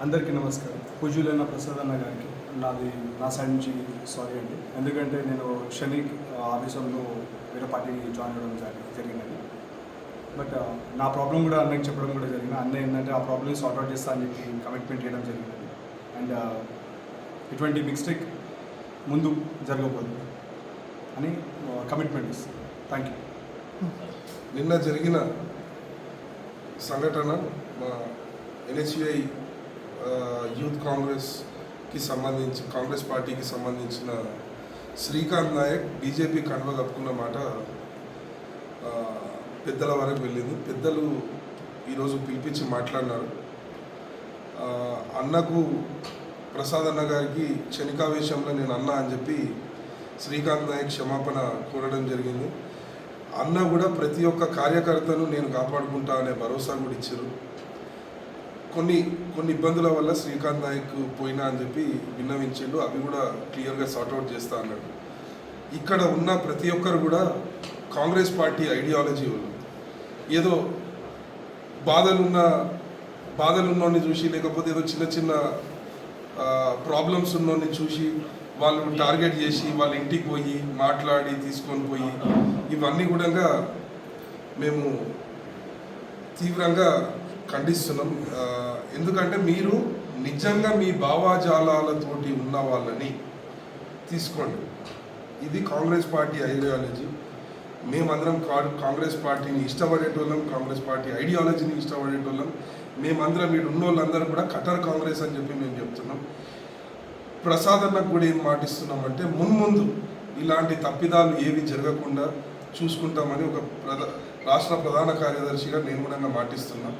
అందరికీ నమస్కారం. పూజ్యులైన ప్రసాద్ అన్న గారికి నా సైడ్ నుంచి సారీ అండి. ఎందుకంటే నేను శని ఆదేశంలో వేరే పార్టీని జాయిన్ అవ్వడం జరిగినది. బట్ నా ప్రాబ్లం కూడా అన్నకి చెప్పడం కూడా జరిగింది. అన్న ఏంటంటే ఆ ప్రాబ్లమ్ని సార్ట్అవుట్ చేస్తా అని చెప్పి కమిట్మెంట్ చేయడం జరిగినది. అండ్ ఇటువంటి మిస్టేక్ ముందు జరగకూడదు అని కమిట్మెంట్ ఇస్తాను. Thank you. నిన్న జరిగిన సంఘటన మా ఎన్ఎస్యుఐ యూత్ కాంగ్రెస్కి సంబంధించి కాంగ్రెస్ పార్టీకి సంబంధించిన శ్రీకాంత్ నాయక్ బీజేపీ కండువ కప్పుకున్న మాట పెద్దల వరకు వెళ్ళింది. పెద్దలు ఈరోజు పిలిపించి మాట్లాడినారు. అన్నకు ప్రసాద్ అన్న గారికి క్షణికావేశంలో నేను అన్నా అని చెప్పి శ్రీకాంత్ నాయక్ క్షమాపణ కోరడం జరిగింది. అన్న కూడా ప్రతి ఒక్క కార్యకర్తను నేను కాపాడుకుంటా అనే భరోసా కూడా ఇచ్చారు. కొన్ని ఇబ్బందుల వల్ల శ్రీకాంత్ నాయక్ పోయినా అని చెప్పి విన్నవించిండు. అవి కూడా క్లియర్గా సార్ట్అవుట్ చేస్తా అన్నాడు. ఇక్కడ ఉన్న ప్రతి ఒక్కరు కూడా కాంగ్రెస్ పార్టీ ఐడియాలజీ వాళ్ళు ఏదో బాధలున్నోని చూసి, లేకపోతే ఏదో చిన్న ప్రాబ్లమ్స్ ఉన్నోని చూసి వాళ్ళు టార్గెట్ చేసి వాళ్ళ ఇంటికి పోయి మాట్లాడి తీసుకొని పోయి ఇవన్నీ కూడా మేము తీవ్రంగా ఖండిస్తున్నాం. ఎందుకంటే మీరు నిజంగా మీ భావాజాలాలతోటి ఉన్న వాళ్ళని తీసుకోండి. ఇది కాంగ్రెస్ పార్టీ ఐడియాలజీ. మేమందరం కాంగ్రెస్ పార్టీని ఇష్టపడేటోళ్ళం, కాంగ్రెస్ పార్టీ ఐడియాలజీని ఇష్టపడేటోళ్ళం. మేమందరం వీడు ఉన్న వాళ్ళందరూ కూడా కటర్ కాంగ్రెస్ అని చెప్పి మేము చెప్తున్నాం. ప్రసాద్ అన్నకు కూడా ఏం మాటిస్తున్నామంటే ముందు ఇలాంటి తప్పిదాలు ఏవి జరగకుండా చూసుకుంటామని ఒక రాష్ట్ర ప్రధాన కార్యదర్శిగా నేను కూడా మాటిస్తున్నా.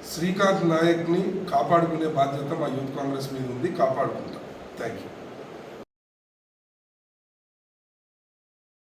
శ్రీకాంత్ నాయక్ని కాపాడుకునే బాధ్యత మా యూత్ కాంగ్రెస్ మీద ఉంది. కాపాడుకుంటాం. Thank you.